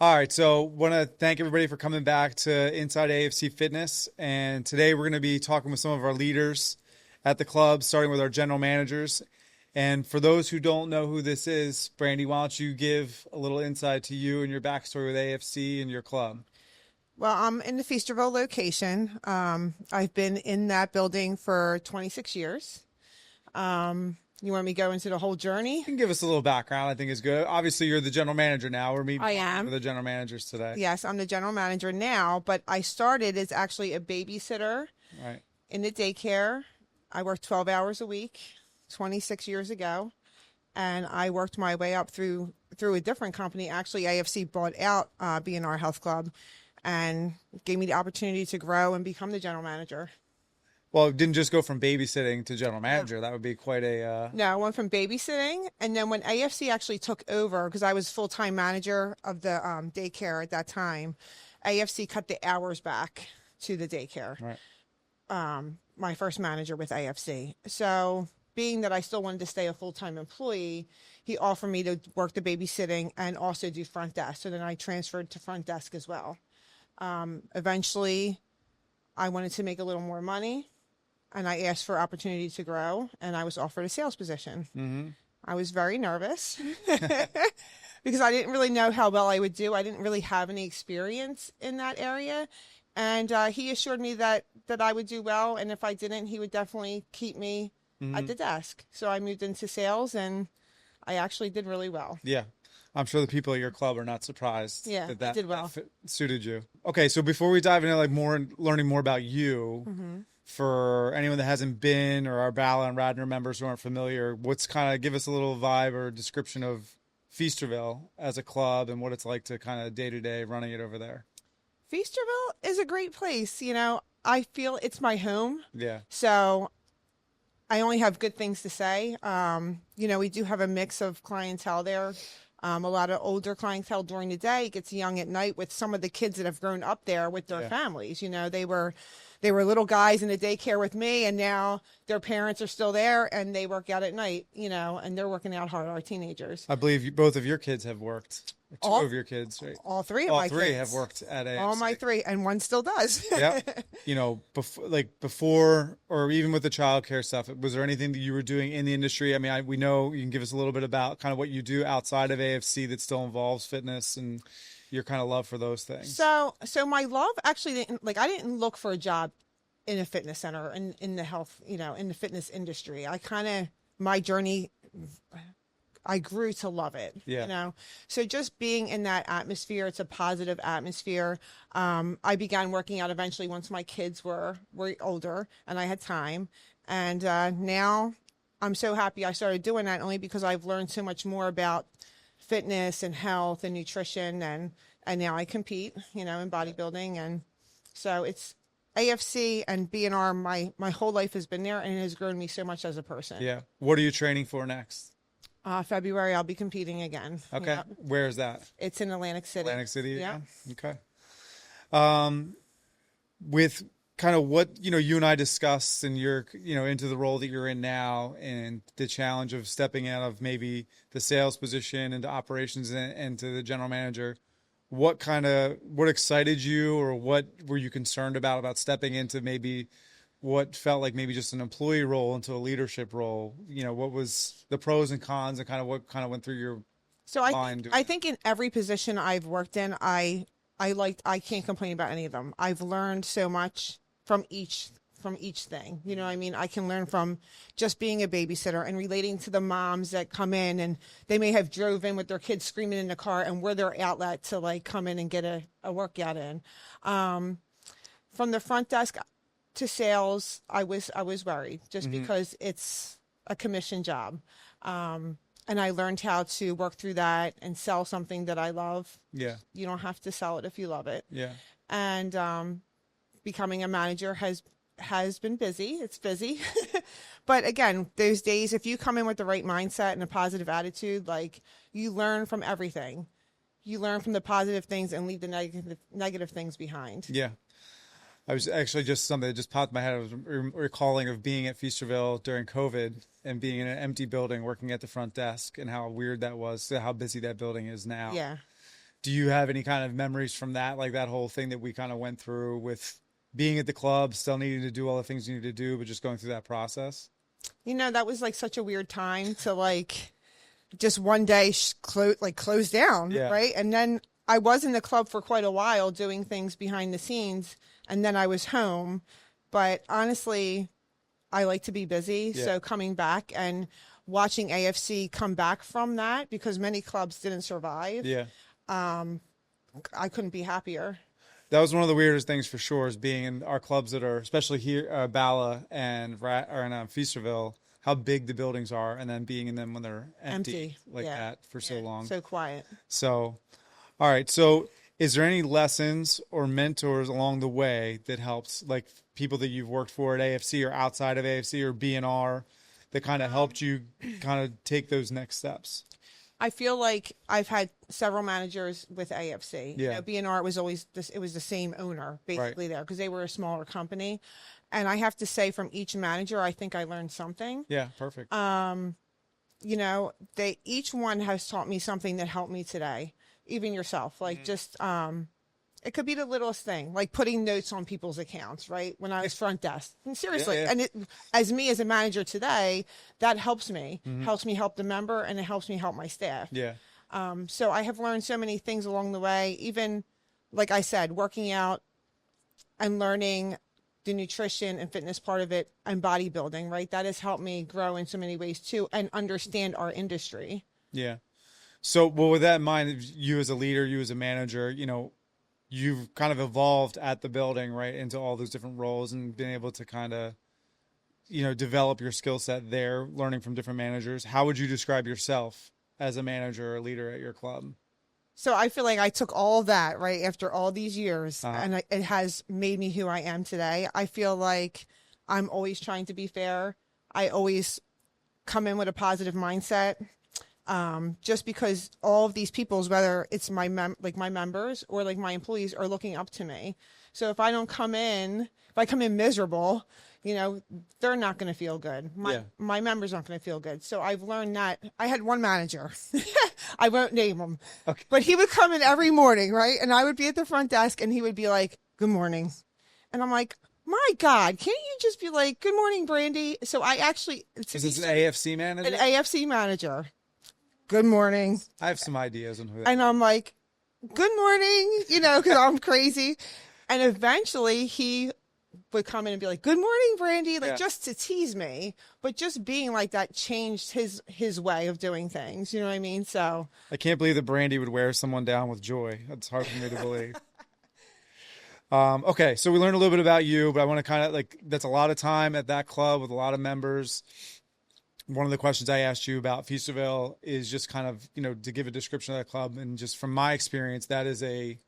All right, so want to thank everybody for coming back to Inside AFC Fitness. And today we're going to be talking with some of our leaders at the club, starting with our general managers. And for those who don't know who this is, Brandy, why don't you give a little insight to you and your backstory with AFC and your club? Well, I'm in the Feasterville location. I've been in that building for 26 years. You want me to go into the whole journey? You can give us a little background, I think is good. Obviously, you're the general manager now. We're meeting I with am. the general managers today. Yes, I'm the general manager now, but I started as actually a babysitter Right. in the daycare. I worked 12 hours a week 26 years ago, and I worked my way up through a different company. Actually, AFC bought out B&R Health Club and gave me the opportunity to grow and become the general manager. Well, it didn't just go from babysitting to general manager. That would be quite a No, I went from babysitting, and then when AFC actually took over, because I was full-time manager of the daycare at that time, AFC cut the hours back to the daycare. right. My first manager with AFC. So being that I still wanted to stay a full-time employee, he offered me to work the babysitting and also do front desk. So then I transferred to front desk as well. Eventually, I wanted to make a little more money, and I asked for opportunity to grow, and I was offered a sales position. Mm-hmm. I was very nervous because I didn't really know how well I would do. I didn't really have any experience in that area. And he assured me that I would do well, and if I didn't, he would definitely keep me at the desk. So I moved into sales, and I actually did really well. Yeah. I'm sure the people at your club are not surprised Yeah, that I did well. suited you. Okay, so before we dive into like more learning more about you, for anyone that hasn't been or our Bala and Radnor members who aren't familiar, what's kind of give us a little vibe or description of Feasterville as a club and what it's like to kind of day to day running it over there. Feasterville is a great place. I feel it's my home. Yeah. So I only have good things to say. We do have a mix of clientele there. A lot of older clientele during the day. It gets young at night with some of the kids that have grown up there with their families. They were little guys in the daycare with me, and now their parents are still there, and they work out at night, and they're working out hard, our teenagers. I believe both of your kids have worked. Two All- of your kids, right? All three of All my three kids. have worked at AFC. All my three, and one still does. Yeah. Before or even with the childcare stuff, was there anything that you were doing in the industry? I mean, we know you can give us a little bit about kind of what you do outside of AFC that still involves fitness and your kind of love for those things. So my love actually didn't I didn't look for a job in a fitness center in the health, in the fitness industry. My journey, I grew to love it. Yeah. So just being in that atmosphere, it's a positive atmosphere. I began working out eventually once my kids were older and I had time. And now I'm so happy I started doing that, only because I've learned so much more about fitness and health and nutrition, and now I compete, in bodybuilding. And so it's AFC and B&R, my whole life has been there, and it has grown me so much as a person. Yeah. What are you training for next? February, I'll be competing again. Okay. Yep. Where is that? It's in Atlantic City. Atlantic City? Yeah. Okay. With kind of what, you and I discussed and you're, into the role that you're in now and the challenge of stepping out of maybe the sales position into operations and to the general manager, what excited you, or what were you concerned about stepping into maybe what felt like maybe just an employee role into a leadership role? What was the pros and cons, and kind of what kind of went through your So mind? I think in every position I've worked in, I can't complain about any of them. I've learned so much from each thing. You know what I mean? I can learn from just being a babysitter and relating to the moms that come in, and they may have drove in with their kids screaming in the car, and we're their outlet to come in and get a workout in. From the front desk to sales, I was worried just because it's a commission job. And I learned how to work through that and sell something that I love. Yeah. You don't have to sell it if you love it. Yeah. And becoming a manager has been busy. It's busy. But again, those days, if you come in with the right mindset and a positive attitude, you learn from everything. You learn from the positive things and leave the negative things behind. Yeah. I was actually just something that just popped in my head. I was recalling of being at Feasterville during COVID and being in an empty building working at the front desk, and how weird that was, how busy that building is now. Yeah. do you have any kind of memories from that, like that whole thing that we kind of went through with being at the club, still needing to do all the things you need to do, but just going through that process? That was like such a weird time to like just one day close down, Yeah. right? And then I was in the club for quite a while doing things behind the scenes, and then I was home. But honestly, I like to be busy, Yeah. so coming back and watching AFC come back from that, because many clubs didn't survive. Yeah. I couldn't be happier. That was one of the weirdest things for sure, is being in our clubs that are, especially here, Bala and Feasterville, how big the buildings are, and then being in them when they're empty like yeah. that for so long. So quiet. So, all right. So, is there any lessons or mentors along the way that helped, like people that you've worked for at AFC or outside of AFC or BNR, that kind of helped you kind of take those next steps? I feel like I've had several managers with AFC. Yeah. BNR was always it was the same owner basically there, because they were a smaller company. And I have to say, from each manager, I think I learned something. Yeah, perfect. Each one has taught me something that helped me today. Even yourself, like just it could be the littlest thing, like putting notes on people's accounts, right? When I was front desk, and seriously, Yeah. and as a manager today, that helps me, helps me help the member, and it helps me help my staff. Yeah. So I have learned so many things along the way, even like I said, working out and learning the nutrition and fitness part of it, and bodybuilding, right? That has helped me grow in so many ways too, and understand our industry. Yeah. So, well, with that in mind, you as a leader, you as a manager, you've kind of evolved at the building, right, into all those different roles, and been able to kind of, develop your skill set there, learning from different managers. How would you describe yourself as a manager or leader at your club? So I feel like I took all that, right, after all these years, and it has made me who I am today. I feel like I'm always trying to be fair. I always come in with a positive mindset. Just because all of these peoples, whether it's my members or like my employees, are looking up to me. So if I come in miserable, they're not going to feel good. My members aren't going to feel good. So I've learned that. I had one manager, I won't name him, okay, but he would come in every morning, right? And I would be at the front desk, and he would be like, "Good morning," and I'm like, "My God, can't you just be like, 'Good morning, Brandy'?" So I actually, is this an AFC manager? an AFC manager. Good morning. I have some ideas on who that. And I'm like, "Good morning," because I'm crazy. And eventually he would come in and be like, "Good morning, Brandy," just to tease me. But just being like that changed his way of doing things. You know what I mean? So I can't believe that Brandy would wear someone down with joy. That's hard for me to believe. Okay, so we learned a little bit about you, but I want to kind of that's a lot of time at that club with a lot of members. One of the questions I asked you about Feasterville is just kind of, to give a description of that club. And just from my experience, that is a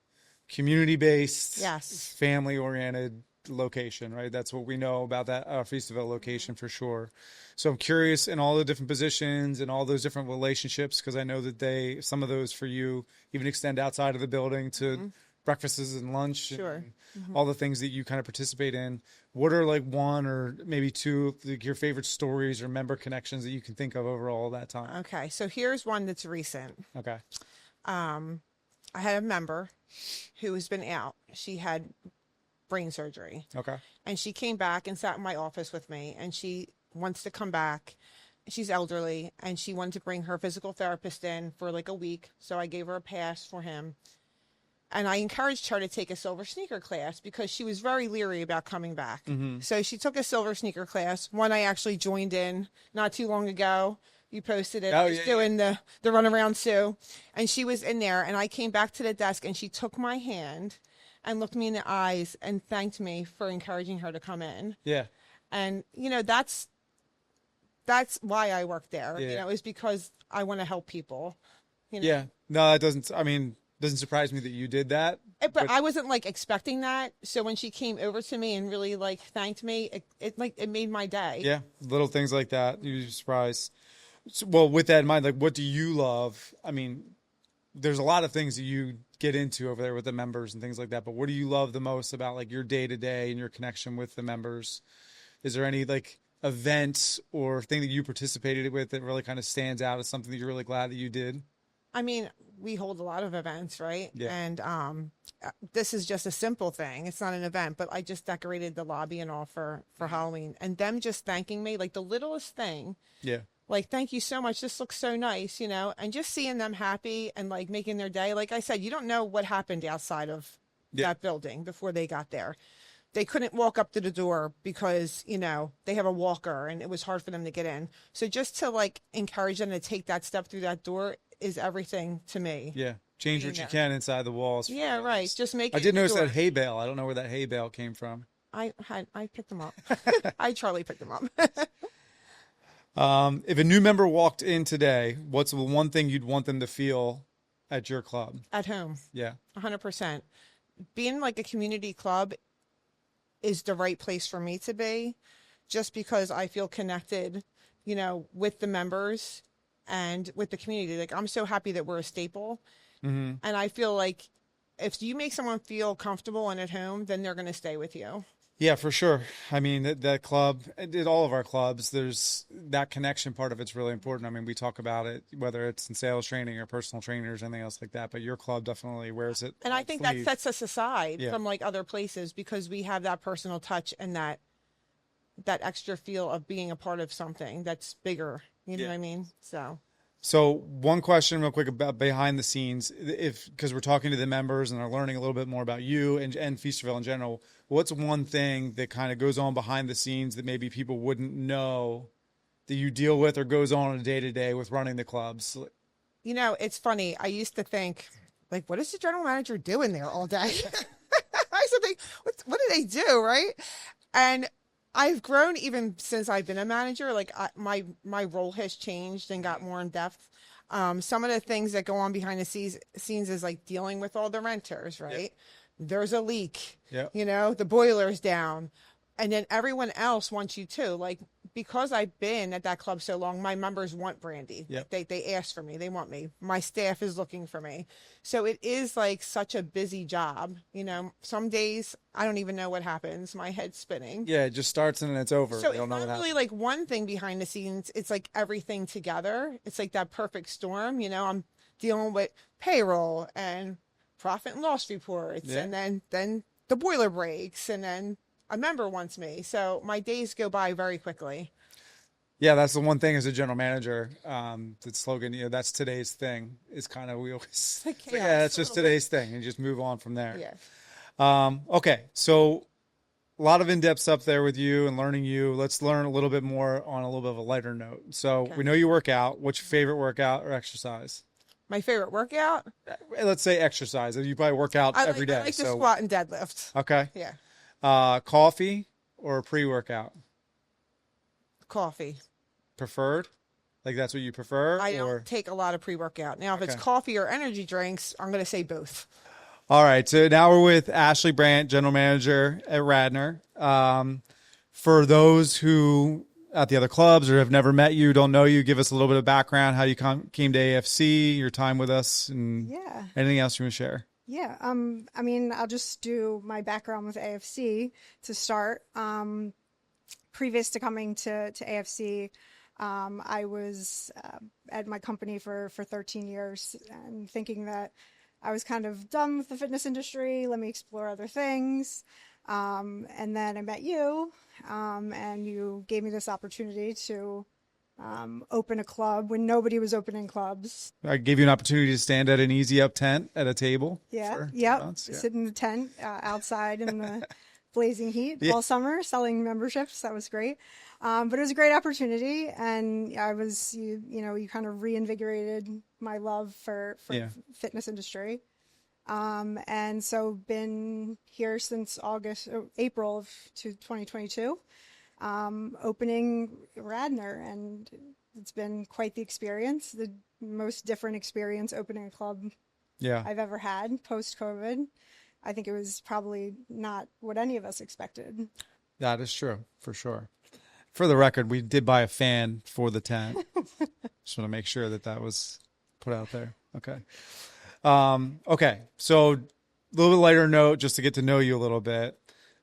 community-based, yes, family-oriented location, right? That's what we know about that Feasterville location for sure. So I'm curious, in all the different positions and all those different relationships, because I know that some of those for you even extend outside of the building to breakfasts and lunch, sure, and all the things that you kind of participate in. What are one or maybe two of your favorite stories or member connections that you can think of over all that time? Okay, so here's one that's recent. Okay. I had a member who has been out. She had brain surgery. Okay. And she came back and sat in my office with me, and she wants to come back. She's elderly, and she wanted to bring her physical therapist in for like a week. So I gave her a pass for him. And I encouraged her to take a silver sneaker class because she was very leery about coming back. So she took a silver sneaker class. One I actually joined in not too long ago. You posted it. Oh, I was doing the runaround Sue. And she was in there, and I came back to the desk, and she took my hand and looked me in the eyes and thanked me for encouraging her to come in. Yeah. And, that's why I work there. Yeah. Is because I want to help people. Yeah. No, that doesn't surprise me that you did that. But I wasn't expecting that. So when she came over to me and really thanked me, it made my day. Yeah. Little things like that. You'd be surprised. So, well, with that in mind, what do you love? I mean, there's a lot of things that you get into over there with the members and things like that, but what do you love the most about your day to day and your connection with the members? Is there any event or thing that you participated with that really kind of stands out as something that you're really glad that you did? I mean, we hold a lot of events, right? Yeah. And this is just a simple thing. It's not an event, but I just decorated the lobby and all for Halloween. And them just thanking me, like the littlest thing, Yeah. like, thank you so much. This looks so nice, and just seeing them happy and like making their day. Like I said, you don't know what happened outside of that building before they got there. They couldn't walk up to the door because, they have a walker and it was hard for them to get in. So just to like encourage them to take that step through that door is everything to me. Yeah. Change what you can inside the walls. Yeah, right. Just make it. I did notice that hay bale. I don't know where that hay bale came from. I picked them up. Charlie picked them up. If a new member walked in today, what's the one thing you'd want them to feel at your club? At home. Yeah. 100%. Being like a community club is the right place for me to be, just because I feel connected, with the members and with the community. Like, I'm so happy that we're a staple. Mm-hmm. And I feel like if you make someone feel comfortable and at home, then they're going to stay with you. Yeah, for sure. I mean, that club, at all of our clubs, there's that connection part of it's really important. I mean, we talk about it, whether it's in sales training or personal trainers or anything else like that, but your club definitely wears it. And I think that sets us aside from like other places, because we have that personal touch and that extra feel of being a part of something that's bigger. You know what I mean? So one question real quick about behind the scenes, because we're talking to the members and are learning a little bit more about you and Feasterville in general, what's one thing that kind of goes on behind the scenes that maybe people wouldn't know that you deal with or goes on a day-to-day with running the clubs? It's funny. I used to think, like, what is the general manager doing there all day? I used to think, what do they do, right? And I've grown even since I've been a manager. Like, my role has changed and got more in depth. Some of the things that go on behind the scenes is like dealing with all the renters, right? Yep. There's a leak, the boiler's down, and then everyone else wants you too. Like, because I've been at that club so long, my members want Brandy. Yep. They ask for me. They want me. My staff is looking for me. So it is like such a busy job. Some days I don't even know what happens. My head's spinning. Yeah, it just starts and then it's over. So it's not really like one thing behind the scenes. It's like everything together. It's like that perfect storm. I'm dealing with payroll and profit and loss reports, and then the boiler breaks, and then a member wants me. So my days go by very quickly. Yeah, that's the one thing as a general manager. The slogan, that's today's thing. Is kind of we always it's just today's thing, and just move on from there. Yeah. Okay, so a lot of in-depth stuff there with you and learning you. Let's learn a little bit more on a little bit of a lighter note. So we know you work out. What's your favorite workout or exercise? My favorite workout? Let's say exercise. You probably work out every day. I like to squat and deadlift. Okay. Yeah. Coffee or pre-workout? Coffee. Preferred? Like that's what you prefer? I don't take a lot of pre-workout. Now, if it's coffee or energy drinks, I'm going to say both. All right. So now we're with Ashley Brandt, General Manager at Radnor. For those who at the other clubs or have never met you, don't know you, give us a little bit of background, how you came to AFC, your time with us, and anything else you want to share. Yeah. I mean, I'll just do my background with AFC to start. Previous to coming to AFC, I was at my company for 13 years and thinking that I was kind of done with the fitness industry. Let me explore other things. And then I met you, and you gave me this opportunity to open a club when nobody was opening clubs. I gave you an opportunity to stand at an easy up tent at a table. Sit in the tent outside in the blazing heat all summer, selling memberships. That was great. But it was a great opportunity, and I was, you kind of reinvigorated my love for fitness industry. And so been here since April of 2022, opening Radnor, and it's been quite the experience, the most different experience opening a club I've ever had post-COVID. I think it was probably not what any of us expected. That is true, for sure. For the record, we did buy a fan for the tent. Just want to make sure that was put out there. Okay. Okay. So a little bit lighter note, just to get to know you a little bit.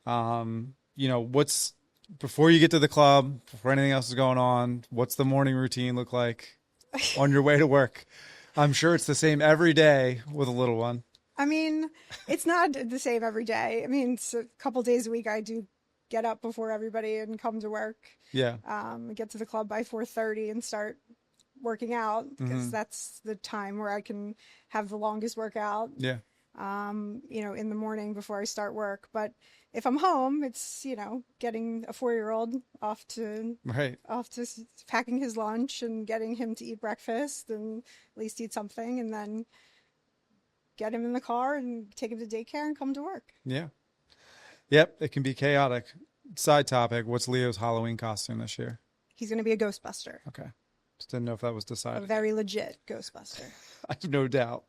What's before you get to the club, before anything else is going on, what's the morning routine look like on your way to work? I'm sure it's the same every day with a little one. I mean, it's not the same every day. I mean, it's a couple days a week I do get up before everybody and come to work. Yeah. Get to the club by 4:30 and start working out because that's the time where I can have the longest workout. Yeah. In the morning before I start work. But if I'm home, it's, getting a 4-year-old off to packing his lunch and getting him to eat breakfast and at least eat something, and then get him in the car and take him to daycare and come to work. Yeah. Yep. It can be chaotic. Side topic. What's Leo's Halloween costume this year? He's going to be a Ghostbuster. Okay. Just didn't know if that was decided. A very legit Ghostbuster. I have no doubt.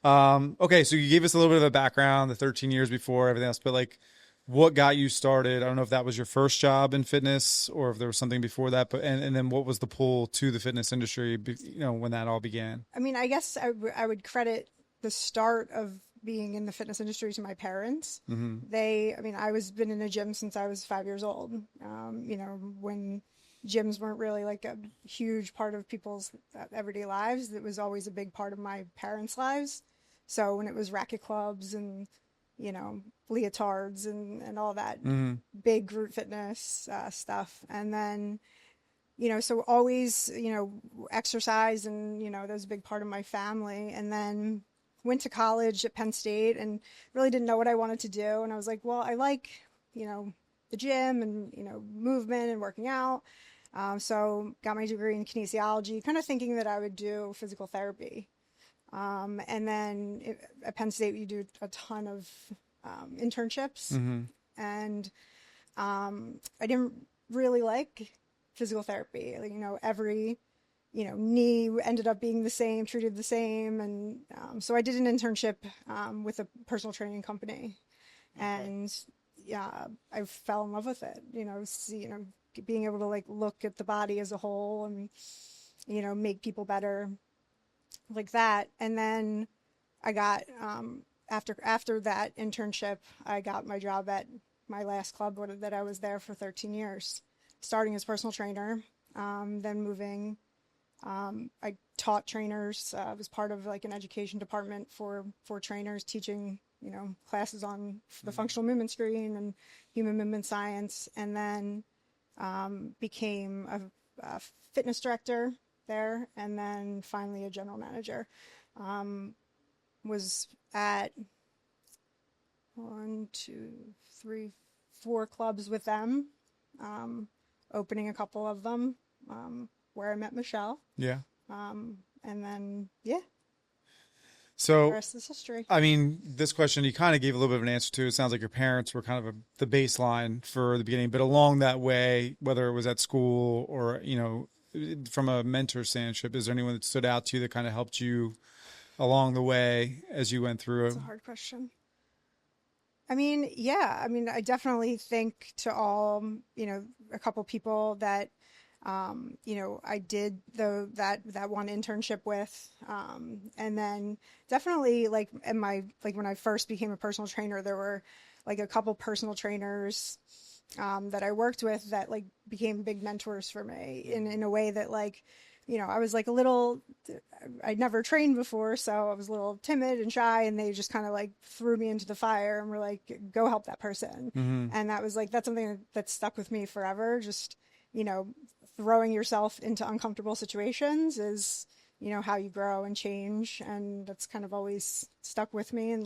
Okay, so you gave us a little bit of a background, the 13 years before, everything else, but like what got you started? I don't know if that was your first job in fitness or if there was something before that, but and then what was the pull to the fitness industry, when that all began? I mean, I guess I would credit the start of being in the fitness industry to my parents. I was been in a gym since I was 5 years old. When gyms weren't really like a huge part of people's everyday lives, it was always a big part of my parents' lives. So when it was racket clubs and, leotards and all that big group fitness stuff. And then, so always, exercise and, that was a big part of my family. And then went to college at Penn State and really didn't know what I wanted to do. And I was like, well, I like, the gym and, movement and working out. So got my degree in kinesiology, kind of thinking that I would do physical therapy. And then at Penn State, you do a ton of internships. And I didn't really like physical therapy. Every, knee ended up being the same, treated the same. And so I did an internship with a personal training company. And yeah, I fell in love with it. Being able to look at the body as a whole and, make people better like that. And then I got, after that internship, I got my job at my last club that I was there for 13 years, starting as personal trainer, then moving. I taught trainers. I was part of an education department for trainers, teaching, classes on the functional movement screen and human movement science. And then became a fitness director there, and then finally a general manager. Was at 4 clubs with them, opening a couple of them, where I met Michelle. Yeah. And then, So, the rest is history. I mean, this question you kind of gave a little bit of an answer to. It sounds like your parents were kind of the baseline for the beginning, but along that way, whether it was at school or, from a mentor standship, is there anyone that stood out to you that kind of helped you along the way as you went through? That's a hard question. I mean, I definitely think to all, a couple people that, I did that one internship with, and then definitely when I first became a personal trainer, there were a couple personal trainers, that I worked with that became big mentors for me in a way that I was I'd never trained before, so I was a little timid and shy, and they just kind of threw me into the fire and were like, go help that person. And that was that's something that stuck with me forever. Just, throwing yourself into uncomfortable situations is, how you grow and change. And that's kind of always stuck with me. And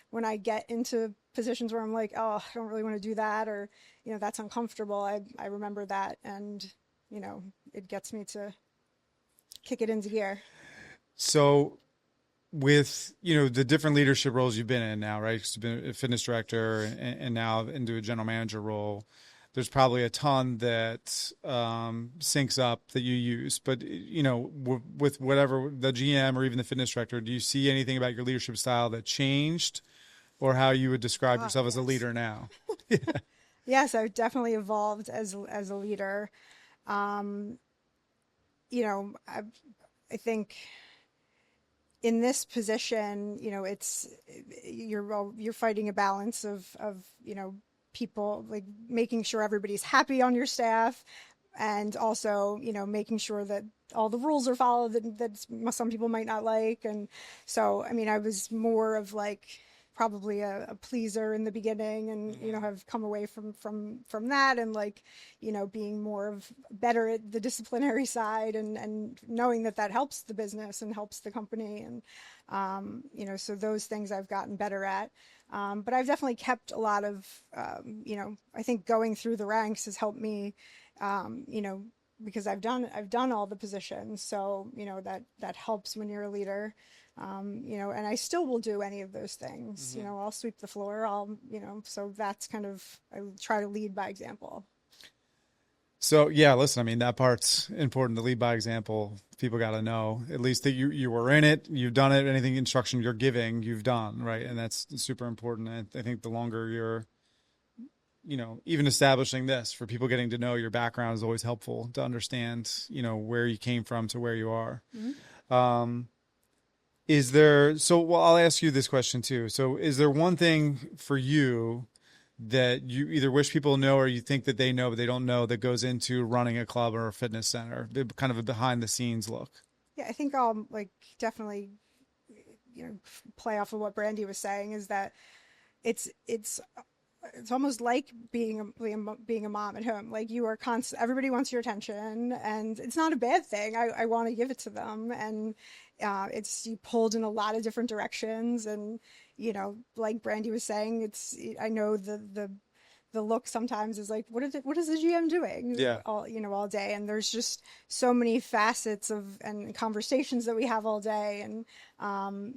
when I get into positions where I'm like, oh, I don't really want to do that, or, that's uncomfortable, I remember that. And, it gets me to kick it into gear. So with, the different leadership roles you've been in now, right? You've been a fitness director and now into a general manager role. There's probably a ton that syncs up that you use, but with whatever the GM or even the fitness director, do you see anything about your leadership style that changed, or how you would describe yourself as a leader now? Yes, I've definitely evolved as a leader. I think in this position, it's you're fighting a balance of people, making sure everybody's happy on your staff, and also, making sure that all the rules are followed that some people might not like. And so, I mean, I was more of like probably a pleaser in the beginning, and have come away from that, and like being more of better at the disciplinary side, and knowing that helps the business and helps the company, and so those things I've gotten better at. But I've definitely kept a lot of I think going through the ranks has helped me, because I've done all the positions, so that helps when you're a leader. And I still will do any of those things. I'll sweep the floor. So that's kind of, I try to lead by example. So yeah, listen, I mean, that part's important, to lead by example. People got to know at least that you were in it, you've done it, anything instruction you're giving, you've done, right? And that's super important. And I think the longer you're, even establishing this for people, getting to know your background is always helpful to understand, where you came from to where you are. Mm-hmm. I'll ask you this question too. So is there one thing for you that you either wish people know or you think that they know but they don't know that goes into running a club or a fitness center, kind of a behind the scenes look? Yeah, I think I'll definitely, play off of what Brandy was saying, is that it's almost like being a mom at home. Like, you are constant, everybody wants your attention, and it's not a bad thing. I want to give it to them. And you pulled in a lot of different directions, and like Brandy was saying, I know the look sometimes is like, what is the GM doing? Yeah. all day, and there's just so many facets and conversations that we have all day, and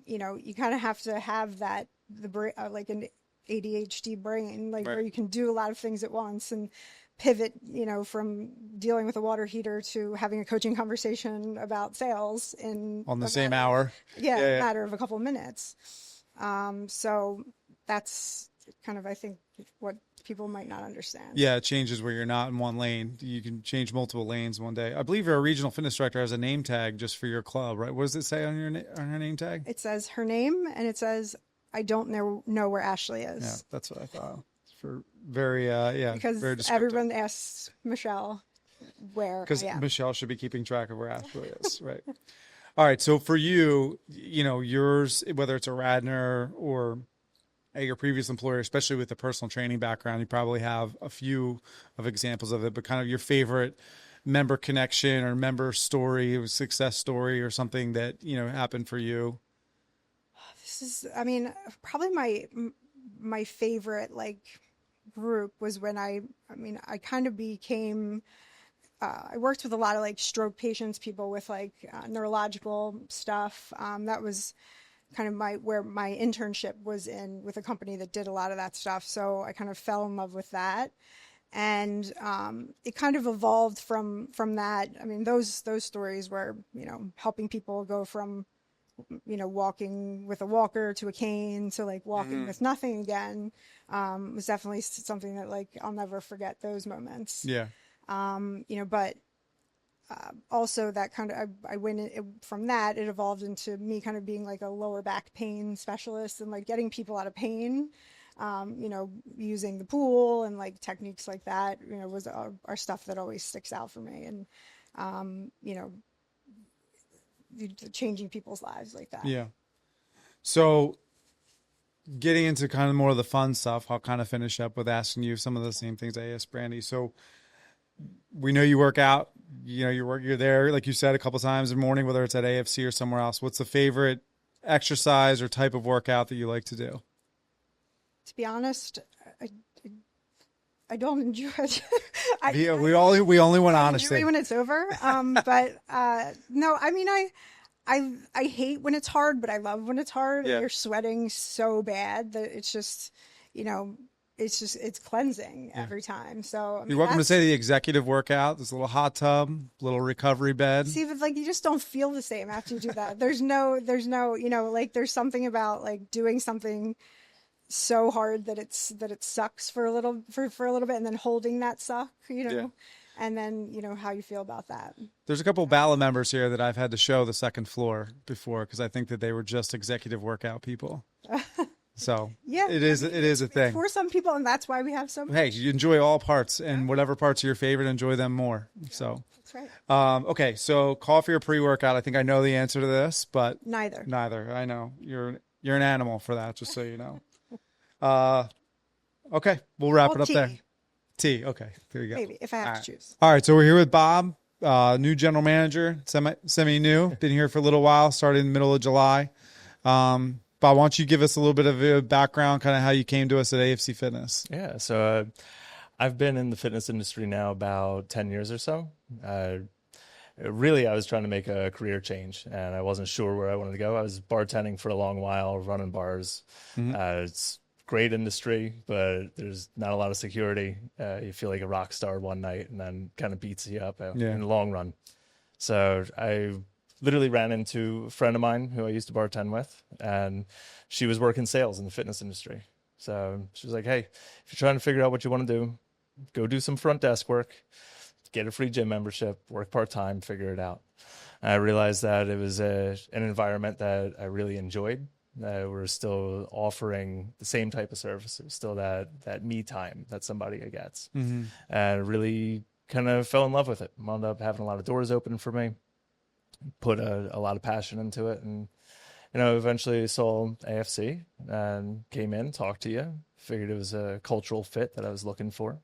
you kind of have to have that like an ADHD brain, like, right, where you can do a lot of things at once and pivot, from dealing with a water heater to having a coaching conversation about sales on the same hour. Matter of a couple of minutes. So that's kind of, I think, what people might not understand. Yeah, it changes where you're not in one lane. You can change multiple lanes one day. I believe your regional fitness director has a name tag just for your club, right? What does it say on her name tag? It says her name, and it says, "I don't know where Ashley is." Yeah, that's what I thought. For very, because very descriptive. Everyone asks Michelle where. Because Michelle should be keeping track of where Ashley is, right? All right. So for you, yours, whether it's a Radnor or at your previous employer, especially with the personal training background, you probably have a few of examples of it, but kind of your favorite member connection or member story, or success story, or something that, happened for you. This is, probably my favorite, group was when I kind of became, I worked with a lot of stroke patients, people with neurological stuff. That was kind of where my internship was with a company that did a lot of that stuff. So I kind of fell in love with that. And it kind of evolved from that. Those stories were, helping people go from, walking with a walker to a cane to walking with nothing again, was definitely something that I'll never forget those moments. Yeah. But also that kind of, I went from that, it evolved into me kind of being a lower back pain specialist, and getting people out of pain, using the pool and techniques like that, was our stuff that always sticks out for me. And, changing people's lives like that. Yeah. So getting into kind of more of the fun stuff, I'll kind of finish up with asking you some of the same things I asked Brandy. So we know you work out, you're there, like you said, a couple times in the morning, whether it's at AFC or somewhere else. What's the favorite exercise or type of workout that you like to do? To be honest, I don't enjoy it. We only want honesty when it's over. But no, I hate when it's hard, but I love when it's hard. Yeah. You're sweating so bad that it's just, it's cleansing every time. So you're welcome to say the executive workout. There's a little hot tub, little recovery bed. See, but you just don't feel the same after you do that. There's no, there's something about doing something so hard that it sucks for a little bit, and then holding that suck, Yeah. and then how you feel about that. There's a couple of Bala members here that I've had to show the second floor before, because I think that they were just executive workout people. So Yeah, it is a thing. for some people, and that's why we have so many. Hey, you enjoy all parts, and whatever parts are your favorite, enjoy them more. So, That's right. okay, so coffee or pre-workout? I think I know the answer to this, but Neither. I know you're an animal for that, just so you know. Okay, we'll wrap it up Tea. there. Tea. Okay, there you go. Maybe if I have to choose. All right, so we're here with Bob, new general manager, semi new. Been here for a little while. Started in the middle of July. Bob, why don't you give us a little bit of a background, kind of how you came to us at AFC Fitness? Yeah, so I've been in the fitness industry now about 10 years or so. Really, I was trying to make a career change, and I wasn't sure where I wanted to go. I was bartending for a long while, running bars. It's great industry, but there's not a lot of security. You feel like a rock star one night, and then kind of beats you up in the long run. So I literally ran into a friend of mine who I used to bartend with, and she was working sales in the fitness industry. So she was like, hey, if you're trying to figure out what you want to do, go do some front desk work, get a free gym membership, work part-time, figure it out. And I realized that it was an environment that I really enjoyed. We're still offering the same type of service. It was still that me time that somebody gets. And I really kind of fell in love with it. Wound up having a lot of doors open for me. Put a lot of passion into it, and eventually saw AFC and came in, talked to you, figured it was a cultural fit that I was looking for,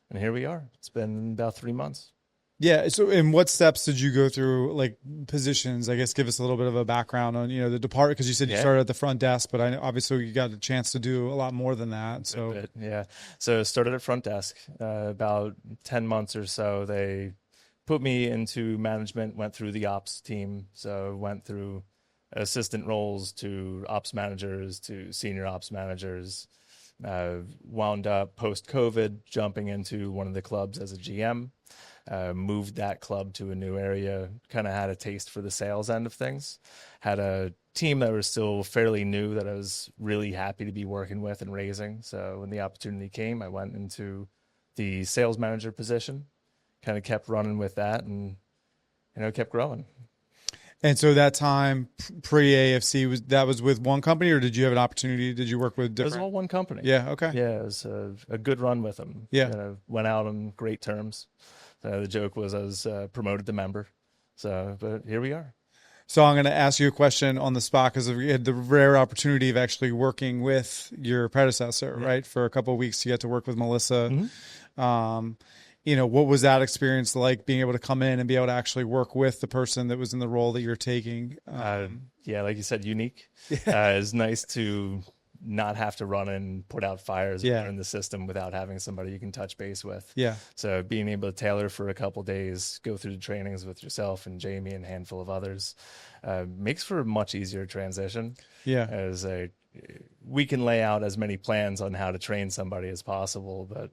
and here we are. It's been about 3 months. Yeah. So, in what steps did you go through, like positions? I guess give us a little bit of a background on the department, because you said you started at the front desk, but I know obviously you got a chance to do a lot more than that. So so started at front desk. About 10 months or so, they put me into management, went through the ops team. So went through assistant roles to ops managers to senior ops managers. Wound up post-COVID jumping into one of the clubs as a GM. Moved that club to a new area, kind of had a taste for the sales end of things. Had a team that was still fairly new that I was really happy to be working with and raising. So when the opportunity came, I went into the sales manager position. Kind of kept running with that, and kept growing. And so that time pre AFC was with one company, or did you have an opportunity? Did you work with different? It was all one company. Yeah. Okay. Yeah, it was a good run with them. Yeah. Went out on great terms. The joke was I was promoted to member. But here we are. So I'm going to ask you a question on the spot, because we had the rare opportunity of actually working with your predecessor, right? For a couple of weeks, you got to work with Melissa. What was that experience like, being able to come in and be able to actually work with the person that was in the role that you're taking? Like you said, unique. It's nice to not have to run and put out fires in the system without having somebody you can touch base with. Yeah. So being able to tailor for a couple of days, go through the trainings with yourself and Jamie and a handful of others, makes for a much easier transition. Yeah. As we can lay out as many plans on how to train somebody as possible, but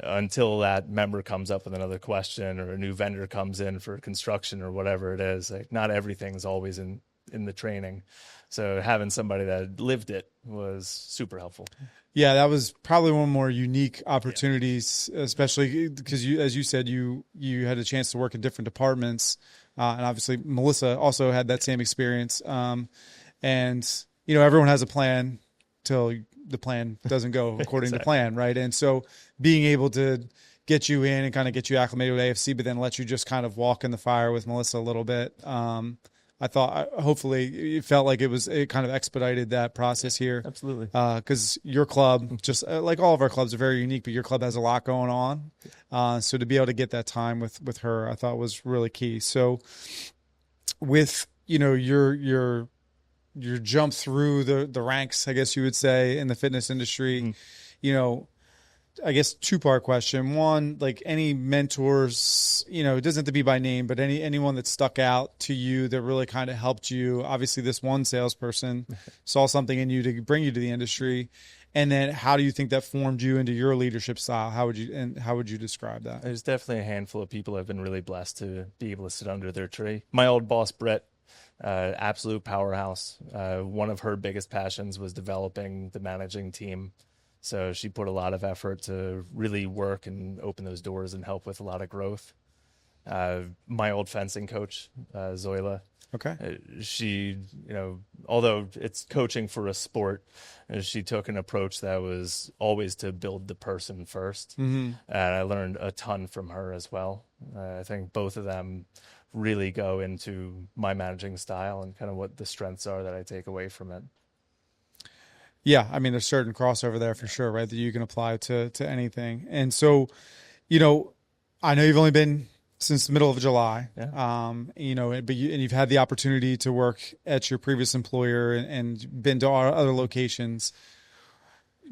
until that member comes up with another question or a new vendor comes in for construction or whatever it is, not everything's always in the training. So having somebody that lived it was super helpful. Yeah, that was probably one of the more unique opportunities, especially because as you said, you had a chance to work in different departments. And obviously Melissa also had that same experience. And everyone has a plan till the plan doesn't go according to plan, right? And so being able to get you in and kind of get you acclimated with AFC, but then let you just kind of walk in the fire with Melissa a little bit. I thought hopefully it felt like it kind of expedited that process here. Absolutely. Because your club, just like all of our clubs, are very unique, but your club has a lot going on. So to be able to get that time with her, I thought was really key. So with, your jump through the ranks, I guess you would say, in the fitness industry, I guess 2-part question. One, like any mentors, it doesn't have to be by name, but anyone that stuck out to you that really kind of helped you. Obviously, this one salesperson saw something in you to bring you to the industry. And then how do you think that formed you into your leadership style? How would you describe that? There's definitely a handful of people I've been really blessed to be able to sit under their tree. My old boss, Brett, absolute powerhouse. One of her biggest passions was developing the managing team. So she put a lot of effort to really work and open those doors and help with a lot of growth. My old fencing coach, Zoila, Okay. She, although it's coaching for a sport, she took an approach that was always to build the person first. And I learned a ton from her as well. I think both of them really go into my managing style and kind of what the strengths are that I take away from it. Yeah, I mean, there's certain crossover there for sure, right? That you can apply to anything. And so, I know you've only been since the middle of July, but you've had the opportunity to work at your previous employer and been to our other locations.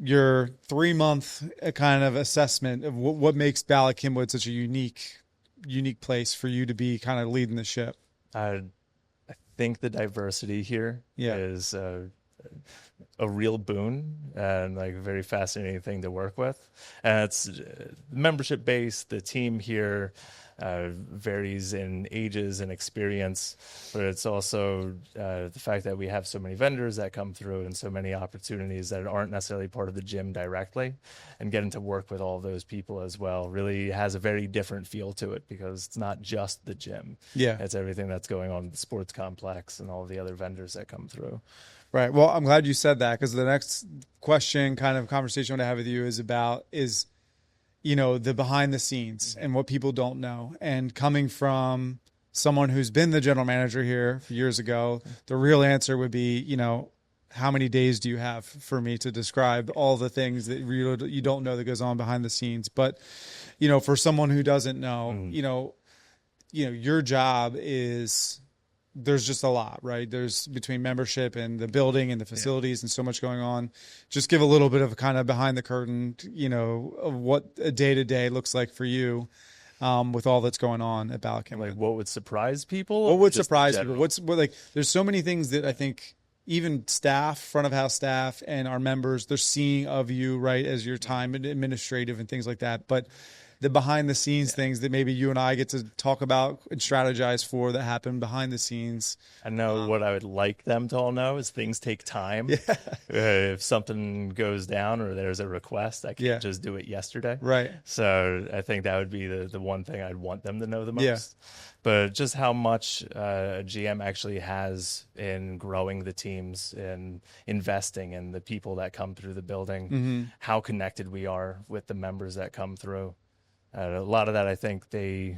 Your 3-month kind of assessment of what makes Bala Cynwyd such a unique place for you to be kind of leading the ship. I think the diversity here is a real boon and like a very fascinating thing to work with. And it's membership based. The team here varies in ages and experience, but it's also the fact that we have so many vendors that come through and so many opportunities that aren't necessarily part of the gym directly, and getting to work with all of those people as well really has a very different feel to it, because it's not just the gym. Yeah. It's everything that's going on in the sports complex and all the other vendors that come through. Right. Well, I'm glad you said that, because the next question, kind of conversation I want to have with you is the behind the scenes and what people don't know. And coming from someone who's been the general manager here years ago, the real answer would be, how many days do you have for me to describe all the things that you don't know that goes on behind the scenes? But, for someone who doesn't know, your job is, there's just a lot, right? There's between membership and the building and the facilities and so much going on. Just give a little bit of kind of behind the curtain, of what a day-to-day looks like for you with all that's going on at Bala Cynwyd. Like, what would surprise people? What would surprise people? There's so many things that I think even staff, front of house staff, and our members, they're seeing of you, right, as your time administrative and things like that. But the behind the scenes things that maybe you and I get to talk about and strategize for that happen behind the scenes. I know what I would like them to all know is things take time. Yeah. If something goes down or there's a request, I can't just do it yesterday. Right. So I think that would be the one thing I'd want them to know the most. Yeah. But just how much a GM actually has in growing the teams and investing in the people that come through the building, how connected we are with the members that come through. A lot of that, I think they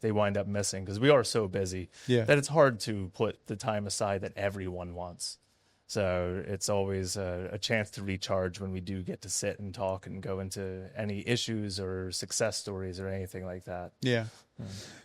wind up missing, because we are so busy that it's hard to put the time aside that everyone wants. So it's always a chance to recharge when we do get to sit and talk and go into any issues or success stories or anything like that. Yeah.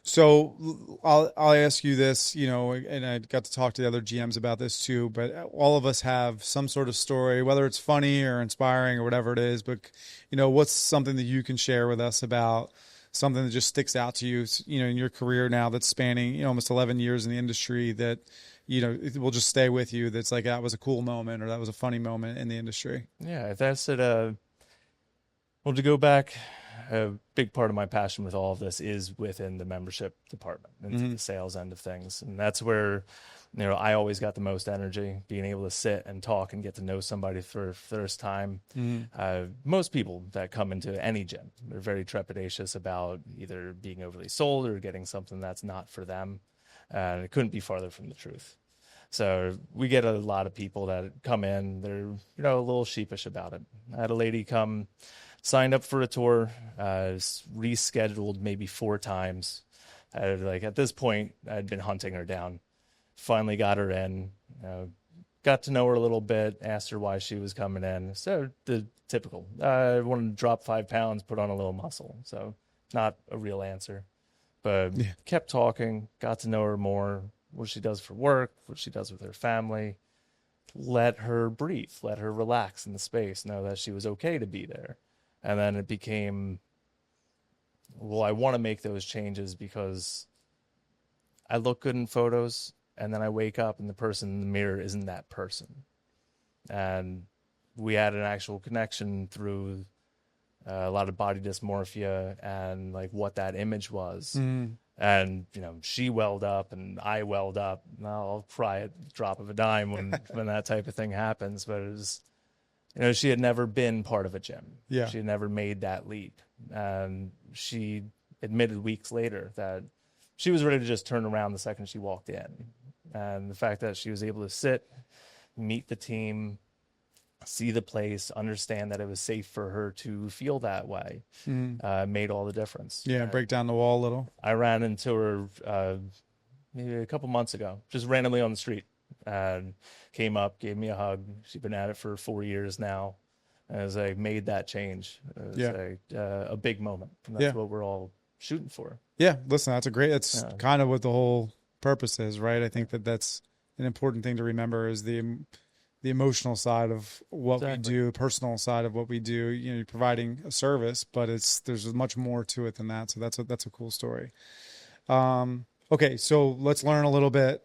So I'll ask you this, and I got to talk to the other GMs about this too, but all of us have some sort of story, whether it's funny or inspiring or whatever it is, but what's something that you can share with us about something that just sticks out to you, in your career now that's spanning, almost 11 years in the industry, that, it will just stay with you. That's like, that was a cool moment or that was a funny moment in the industry. Yeah. That's it. Well, to go back, a big part of my passion with all of this is within the membership department and the sales end of things. And that's where, I always got the most energy, being able to sit and talk and get to know somebody for the first time. Most people that come into any gym, they're very trepidatious about either being overly sold or getting something that's not for them. And it couldn't be farther from the truth. So we get a lot of people that come in, they're, a little sheepish about it. I had a lady come, signed up for a tour, rescheduled maybe 4 times. At this point, I'd been hunting her down. Finally got her in, got to know her a little bit, asked her why she was coming in. So the typical, I wanted to drop 5 pounds, put on a little muscle. So not a real answer, but kept talking, got to know her more, what she does for work, what she does with her family. Let her breathe, let her relax in the space, know that she was okay to be there. And then it became, I want to make those changes because I look good in photos, and then I wake up and the person in the mirror isn't that person. And we had an actual connection through a lot of body dysmorphia and what that image was. And, she welled up and I welled up. I'll cry at the drop of a dime when that type of thing happens. But it was, she had never been part of a gym. Yeah. She had never made that leap. And she admitted weeks later that she was ready to just turn around the second she walked in. And the fact that she was able to sit, meet the team, see the place, understand that it was safe for her to feel that way, made all the difference. Yeah, break down the wall a little. I ran into her maybe a couple months ago, just randomly on the street, and came up, gave me a hug. She's been at it for 4 years now. As I made that change, it was a big moment. And that's what we're all shooting for. Yeah, listen, that's kind of what the whole purpose is, right? I think that's an important thing to remember is the emotional side of what we do, personal side of what we do. You know, you're providing a service, but there's much more to it than that. So that's a cool story. Okay, so let's learn a little bit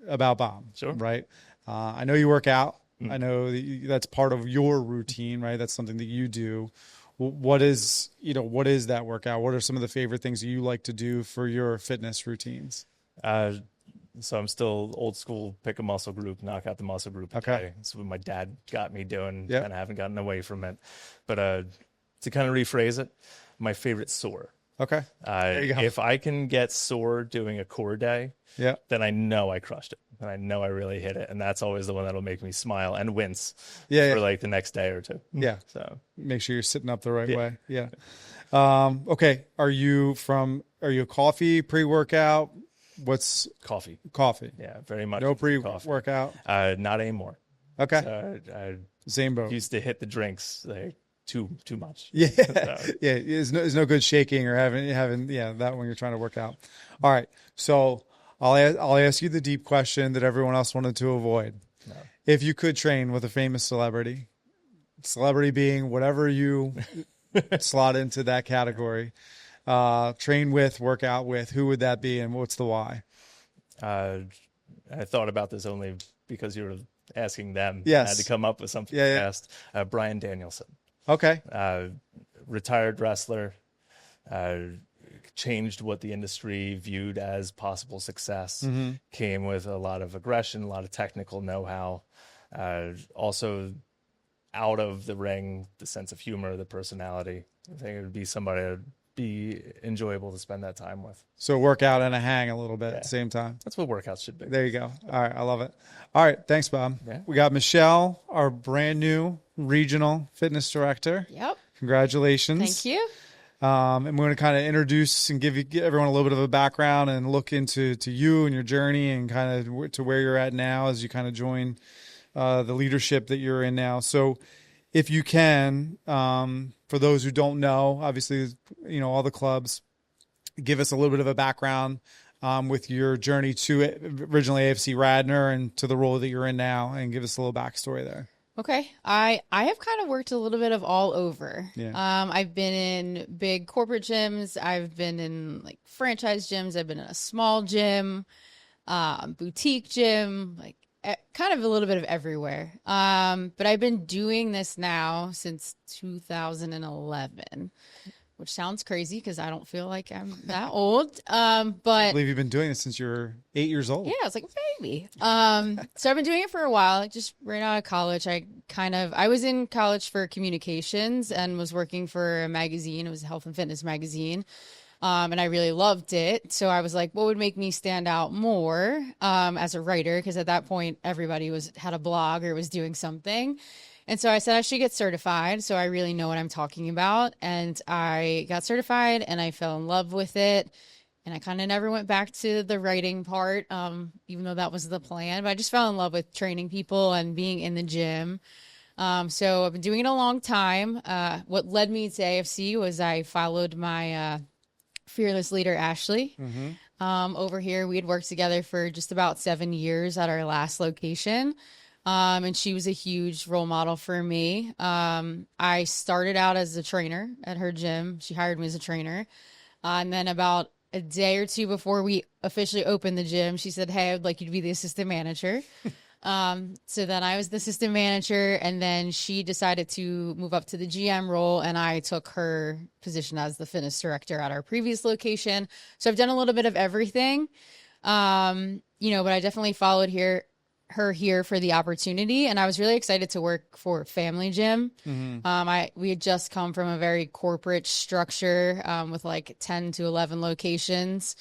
about Bob. Sure. Right? I know you work out. I know that's part of your routine, right? That's something that you do. What is that workout? What are some of the favorite things you like to do for your fitness routines? So I'm still old school, pick a muscle group, knock out the muscle group. Okay. That's what my dad got me doing. Yep. Kind of haven't gotten away from it. But to kind of rephrase it, my favorite sore. Okay. There you go. If I can get sore doing a core day, then I know I crushed it. And I know I really hit it. And that's always the one that'll make me smile and wince for like the next day or two. Yeah. So make sure you're sitting up the right way. Yeah. Okay. Are you a coffee pre-workout? What's coffee? Yeah, very much. No pre-workout? Not anymore. Okay. I Same boat. Used to hit the drinks like too much. Yeah. Yeah. There's no good shaking or having that when you're trying to work out. All right. So I'll ask you the deep question that everyone else wanted to avoid. No. If you could train with a famous celebrity being whatever you slot into that category, train with, work out with, who would that be and what's the why? I thought about this only because you were asking them. Yes. I had to come up with something fast. Bryan Danielson. Okay. Retired wrestler, changed what the industry viewed as possible success, came with a lot of aggression, a lot of technical know-how, also out of the ring, the sense of humor, the personality. I think it would be somebody that would be enjoyable to spend that time with. So work out and a hang a little bit at the same time. That's what workouts should be. There you go. All right. I love it. All right. Thanks, Bob. Yeah. We got Michelle, our brand new regional fitness director. Yep. Congratulations. Thank you. And we're going to kind of introduce and give everyone a little bit of a background and look into you and your journey and kind of to where you're at now as you kind of join the leadership that you're in now. So if you can, for those who don't know, obviously, all the clubs, give us a little bit of a background with your journey to originally AFC Radnor and to the role that you're in now, and give us a little backstory there. Okay. I have kind of worked a little bit of all over. Yeah. I've been in big corporate gyms. I've been in like franchise gyms. I've been in a small gym, boutique gym, like kind of a little bit of everywhere. But I've been doing this now since 2011, which sounds crazy because I don't feel like I'm that old. I But believe you've been doing this since you were 8 years old. yeah, I was like a baby. So I've been doing it for a while, like just right out of college. I was in college for communications and was working for a magazine. It was a health and fitness magazine. And I really loved it. So I was like, what would make me stand out more as a writer? Because at that point, everybody had a blog or was doing something. And so I said I should get certified so I really know what I'm talking about. And I got certified and I fell in love with it. And I kind of never went back to the writing part, even though that was the plan. But I just fell in love with training people and being in the gym. So I've been doing it a long time. What led me to AFC was I followed my fearless leader, Ashley. Over here, we had worked together for just about 7 years at our last location. And she was a huge role model for me. I started out as a trainer at her gym. She hired me as a trainer. And then about a day or two before we officially opened the gym, she said, hey, I'd like you to be the assistant manager. So then I was the assistant manager, and then she decided to move up to the GM role, and I took her position as the fitness director at our previous location. So I've done a little bit of everything, but I definitely followed her here for the opportunity, and I was really excited to work for Family Gym. We had just come from a very corporate structure with like 10 to 11 locations.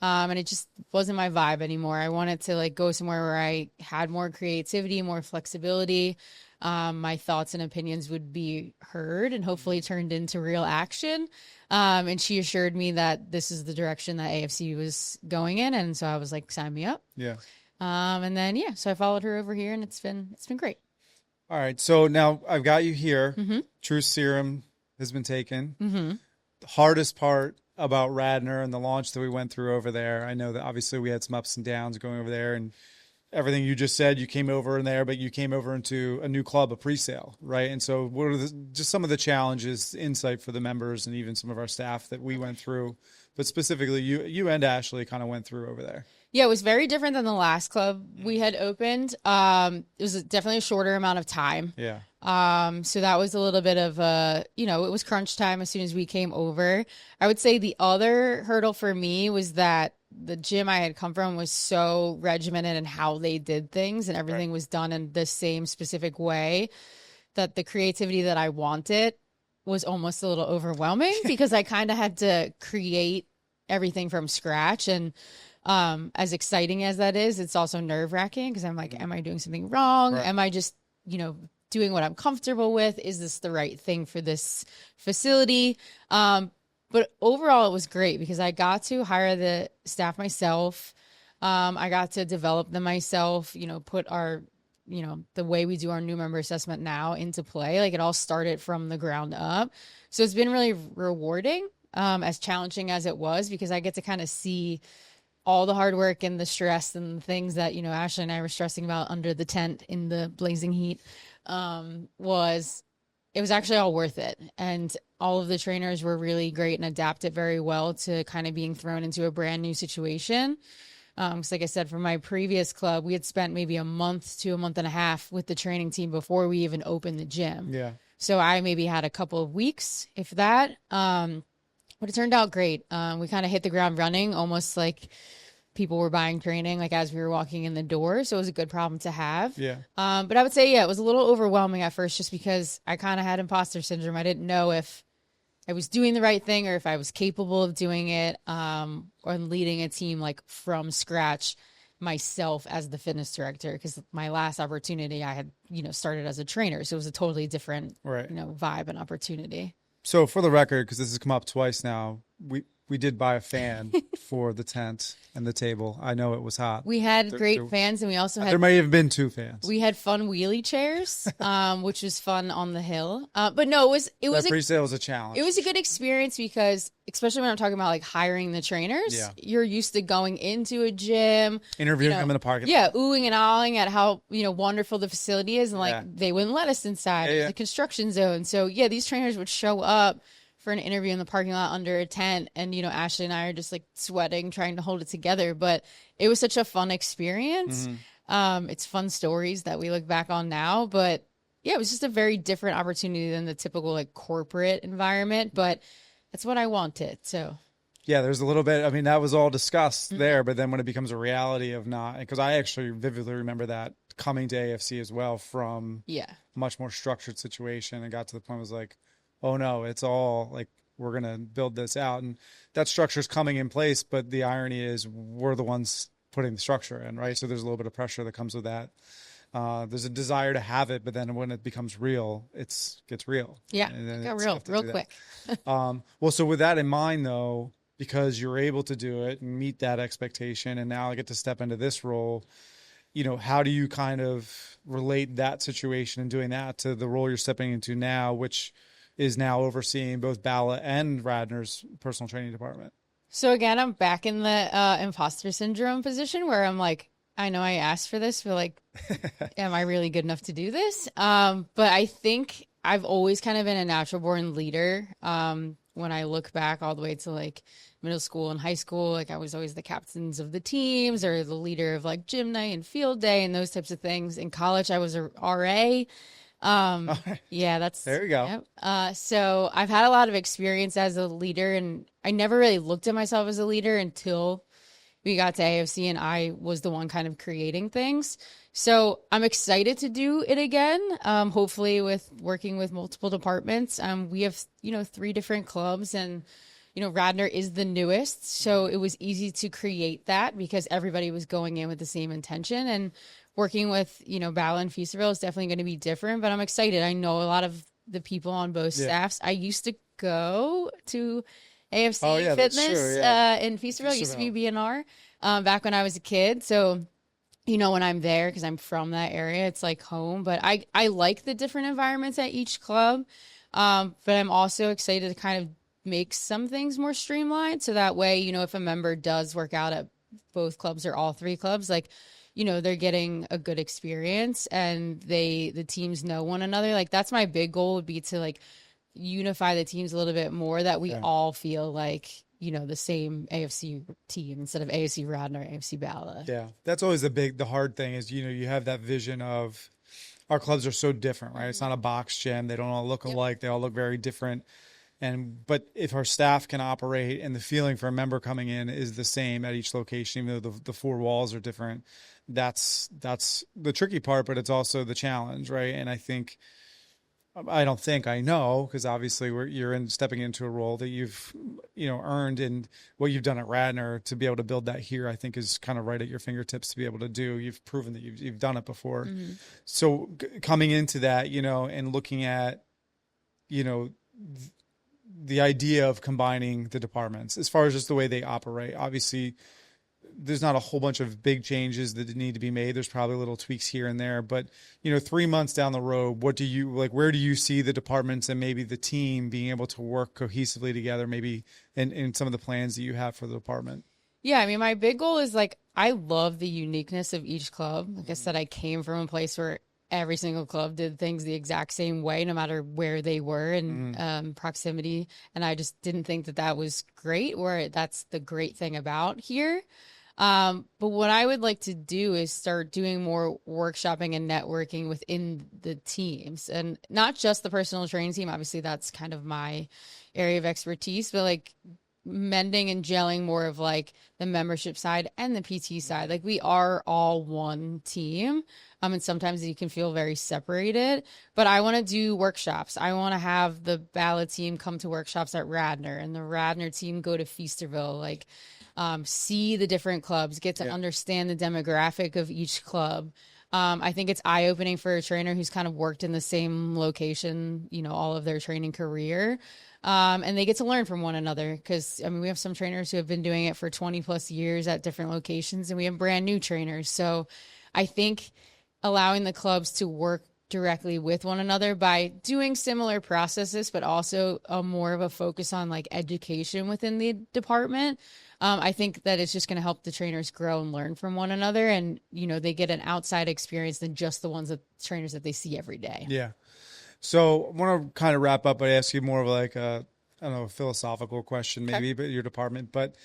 And it just wasn't my vibe anymore. I wanted to like go somewhere where I had more creativity, more flexibility. My thoughts and opinions would be heard and hopefully turned into real action. And she assured me that this is the direction that AFC was going in. And so I was like, sign me up. Yeah. And then, so I followed her over here and it's been great. All right. So now I've got you here. Mm-hmm. Truth Serum has been taken. Mm-hmm. The hardest part about Radnor and the launch that we went through over there, I know that obviously we had some ups and downs going over there, and everything you just said, you came over in there, but you came over into a new club, a pre-sale, right? And so what are just some of the challenges, insight for the members and even some of our staff that we went through, but specifically you and Ashley kind of went through over there? Yeah, it was very different than the last club we had opened. It was definitely a shorter amount of time. Yeah. So that was a little bit of it was crunch time as soon as we came over. I would say the other hurdle for me was that the gym I had come from was so regimented in how they did things, and everything was done in the same specific way, that the creativity that I wanted was almost a little overwhelming because I kind of had to create everything from scratch. And as exciting as that is, it's also nerve-wracking because I'm like, am I doing something wrong? Right. Am I just, doing what I'm comfortable with? Is this the right thing for this facility? But overall, it was great because I got to hire the staff myself. I got to develop them myself, put our, the way we do our new member assessment now into play. Like, it all started from the ground up. So it's been really rewarding, as challenging as it was, because I get to kind of see all the hard work and the stress and the things that, Ashley and I were stressing about under the tent in the blazing heat. It was actually all worth it. And all of the trainers were really great and adapted very well to kind of being thrown into a brand new situation. Because like I said, for my previous club, we had spent maybe a month to a month and a half with the training team before we even opened the gym. Yeah. So I maybe had a couple of weeks, if that. But it turned out great. We kind of hit the ground running, almost like people were buying training, like as we were walking in the door. So it was a good problem to have. Yeah. But I would say, it was a little overwhelming at first just because I kind of had imposter syndrome. I didn't know if I was doing the right thing or if I was capable of doing it, or leading a team like from scratch myself as the fitness director. Because my last opportunity, I had, started as a trainer. So it was a totally different, vibe and opportunity. So for the record, because this has come up twice now, we did buy a fan for the tent and the table. I know it was hot. We had great fans, and we also had... There may have been 2 fans. We had fun wheelie chairs, which was fun on the hill. But no, it was that pre-sale was a challenge. It was a good experience because, especially when I'm talking about like hiring the trainers, you're used to going into a gym, interviewing them in a parking lot. Yeah, oohing and ahhing at how wonderful the facility is, and they wouldn't let us inside the construction zone. So these trainers would show up for an interview in the parking lot under a tent, and Ashley and I are just like sweating trying to hold it together, but it was such a fun experience. It's fun stories that we look back on now, but it was just a very different opportunity than the typical like corporate environment, but that's what I wanted. So there's a little bit, that was all discussed there, but then when it becomes a reality of not, because I actually vividly remember that coming to AFC as well from much more structured situation, and got to the point was like, oh no, it's all like, we're going to build this out. And that structure is coming in place. But the irony is we're the ones putting the structure in, right? So there's a little bit of pressure that comes with that. There's a desire to have it, but then when it becomes real, it gets real. Yeah, it got real quick. Well, so with that in mind, though, because you're able to do it and meet that expectation, and now I get to step into this role, how do you kind of relate that situation and doing that to the role you're stepping into now, which is now overseeing both Bala and Radnor's personal training department? So again, I'm back in the imposter syndrome position where I'm like, I know I asked for this, but like, am I really good enough to do this? But I think I've always kind of been a natural born leader. When I look back all the way to like middle school and high school, like I was always the captains of the teams or the leader of like gym night and field day and those types of things. In college, I was a RA. That's there you go. Yep. So I've had a lot of experience as a leader, and I never really looked at myself as a leader until we got to AFC and I was the one kind of creating things. So I'm excited to do it again. Hopefully with working with multiple departments. We have, 3 different clubs, and Radnor is the newest, so it was easy to create that because everybody was going in with the same intention. And working with, Bala and Feasterville is definitely going to be different, but I'm excited. I know a lot of the people on both staffs. I used to go to AFC Fitness in Feasterville. It used to be BNR back when I was a kid. So, when I'm there, because I'm from that area, it's like home. But I like the different environments at each club. But I'm also excited to kind of make some things more streamlined. So that way, if a member does work out at both clubs or all three clubs, like, they're getting a good experience and the teams know one another. Like, that's my big goal, would be to like unify the teams a little bit more, that we all feel like, the same AFC team instead of AFC Radnor, AFC Bala. Yeah. That's always the hard thing is, you have that vision of our clubs are so different, right? It's not a box gym. They don't all look alike. They all look very different. But if our staff can operate and the feeling for a member coming in is the same at each location, even though the four walls are different, that's the tricky part, but it's also the challenge, right? And I know, because obviously you're stepping into a role that you've, earned, and what you've done at Radnor to be able to build that here, I think is kind of right at your fingertips to be able to do. You've proven that you've done it before. Mm-hmm. So coming into that, and looking at, the idea of combining the departments as far as just the way they operate, obviously there's not a whole bunch of big changes that need to be made. There's probably little tweaks here and there, but 3 months down the road, what do you like? Where do you see the departments and maybe the team being able to work cohesively together, maybe in some of the plans that you have for the department? Yeah, I mean, my big goal is like, I love the uniqueness of each club. Like I said, I came from a place where every single club did things the exact same way, no matter where they were in proximity. And I just didn't think that was great, where that's the great thing about here. But what I would like to do is start doing more workshopping and networking within the teams, and not just the personal training team. Obviously, that's kind of my area of expertise, but like mending and gelling more of like the membership side and the PT side. Like, we are all one team. And sometimes you can feel very separated, but I want to do workshops. I want to have the Bala team come to workshops at Radnor, and the Radnor team go to Feasterville, like, see the different clubs, get to understand the demographic of each club. I think it's eye-opening for a trainer who's kind of worked in the same location, all of their training career. And they get to learn from one another, because, we have some trainers who have been doing it for 20 plus years at different locations, and we have brand new trainers. So I think allowing the clubs to work directly with one another by doing similar processes, but also more of a focus on like education within the department. I think that it's just going to help the trainers grow and learn from one another, and they get an outside experience than just the trainers that they see every day. Yeah. So I want to kind of wrap up by asking more of like a philosophical question, maybe, but your department. But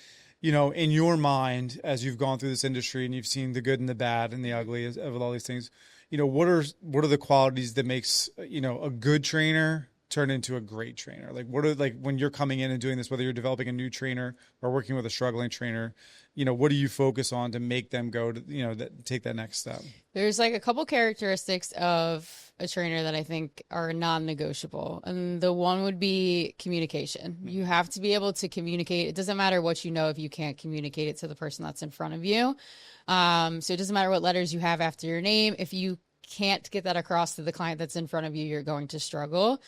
in your mind, as you've gone through this industry and you've seen the good and the bad and the ugly of all these things, what are the qualities that makes a good trainer turn into a great trainer? Like, what are, like, when you're coming in and doing this, whether you're developing a new trainer or working with a struggling trainer, what do you focus on to make them go to take that next step? There's like a couple characteristics of a trainer that I think are non-negotiable, and the one would be communication. You have to be able to communicate. It doesn't matter what you know if you can't communicate it to the person that's in front of you. So it doesn't matter what letters you have after your name. If you can't get that across to the client that's in front of you, you're going to struggle.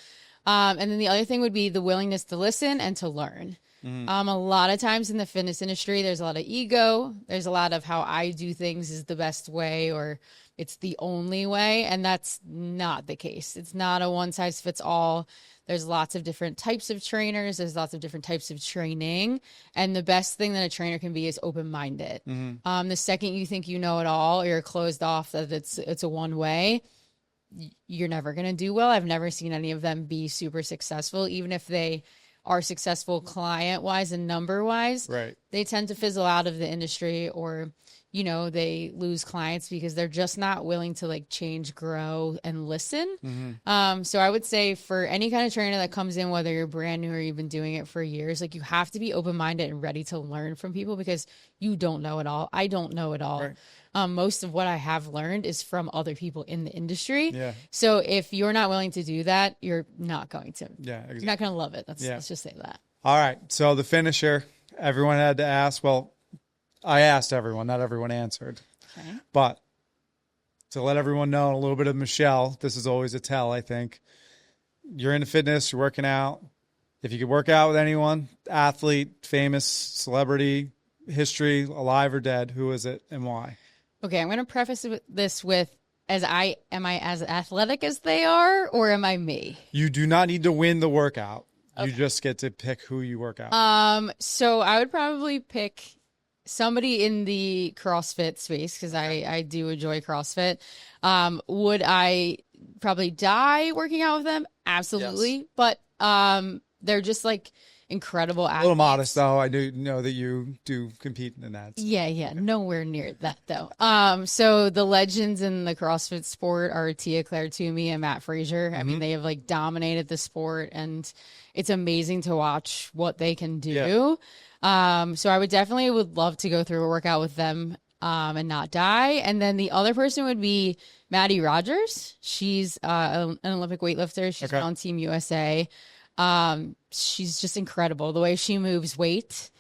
And then the other thing would be the willingness to listen and to learn. A lot of times in the fitness industry, there's a lot of ego. There's a lot of how I do things is the best way, or it's the only way. And that's not the case. It's not a one size fits all. There's lots of different types of trainers. There's lots of different types of training. And the best thing that a trainer can be is open-minded. The second you think you know it all, or you're closed off that it's a one way, you're never going to do well. I've never seen any of them be super successful, even if they are successful client-wise and number-wise. Right. They tend to fizzle out of the industry, or, they lose clients because they're just not willing to like change, grow, and listen. So I would say for any kind of trainer that comes in, whether you're brand new or you've been doing it for years, like, you have to be open-minded and ready to learn from people, because you don't know it all. I don't know it all. Right. Most of what I have learned is from other people in the industry. Yeah. So if you're not willing to do that, you're not going to. Yeah. Exactly. You're not going to love it. Let's just say that. All right. So the finisher, everyone had to ask. Well, I asked everyone, not everyone answered. Okay. But to let everyone know a little bit of Michelle, this is always a tell, I think. You're into fitness, you're working out. If you could work out with anyone, athlete, famous, celebrity, history, alive or dead, who is it and why? Okay, I'm going to preface this with, am I as athletic as they are, or am I me? You do not need to win the workout. Okay. You just get to pick who you work out. So I would probably pick somebody in the CrossFit space because I do enjoy CrossFit. Would I probably die working out with them? Absolutely. Yes. But they're just like incredible athletes. A little modest though. I do know that you do compete in that. Yeah. Nowhere near that though. So the legends in the CrossFit sport are Tia Claire Toomey and Matt Frazier. I mean, they have like dominated the sport, and it's amazing to watch what they can do. Yeah. So I would love to go through a workout with them and not die. And then the other person would be Maddie Rogers. She's an Olympic weightlifter. She's on Team USA. She's just incredible. The way she moves weight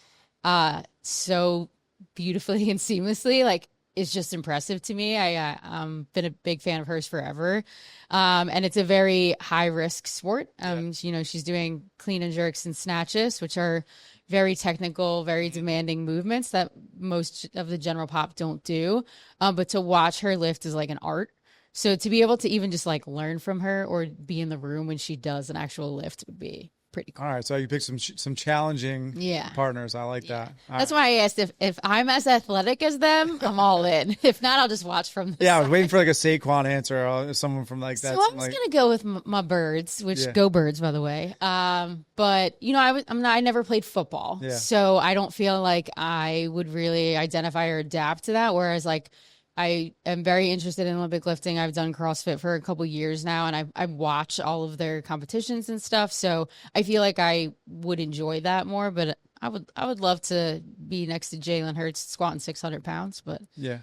so beautifully and seamlessly, like, is just impressive to me. I'm been a big fan of hers forever. And it's a very high risk sport. She's doing clean and jerks and snatches, which are very technical, very demanding movements that most of the general pop don't do. But to watch her lift is like an art. So to be able to even just like learn from her or be in the room when she does an actual lift would be pretty cool. All right. So you picked some challenging partners. I like that. That's why I asked if I'm as athletic as them, I'm all in. If not, I'll just watch from the side. I was waiting for like a Saquon answer or someone from like that. So I was going to go with my birds, which go birds, by the way. But I never played football. Yeah. So I don't feel like I would really identify or adapt to that. Whereas like, I am very interested in Olympic lifting. I've done CrossFit for a couple years now, and I watch all of their competitions and stuff. So I feel like I would enjoy that more. But I would love to be next to Jalen Hurts squatting 600 pounds. But yeah,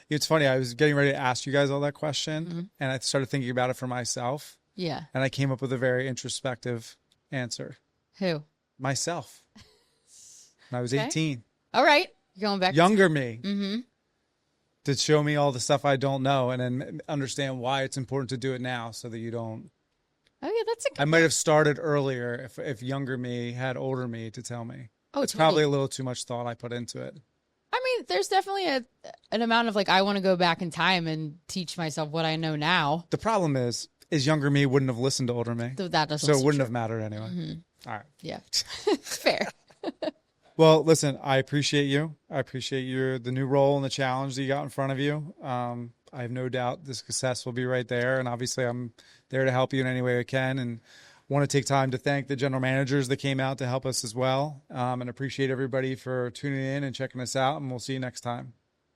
it's funny. I was getting ready to ask you guys all that question, and I started thinking about it for myself. Yeah, and I came up with a very introspective answer. Who? Myself. When I was 18. All right, you're going back. Younger me. Mm-hmm. To show me all the stuff I don't know and then understand why it's important to do it now so that you don't. Oh, yeah, that's a good I might have started earlier if younger me had older me to tell me. Oh, it's probably a little too much thought I put into it. I mean, there's definitely an amount of like, I want to go back in time and teach myself what I know now. The problem is younger me wouldn't have listened to older me. That doesn't. So it wouldn't have mattered anyway. Mm-hmm. All right. Yeah. Fair. Well, listen, I appreciate you. I appreciate the new role and the challenge that you got in front of you. I have no doubt the success will be right there. And obviously I'm there to help you in any way I can. And want to take time to thank the general managers that came out to help us as well. And appreciate everybody for tuning in and checking us out. And we'll see you next time.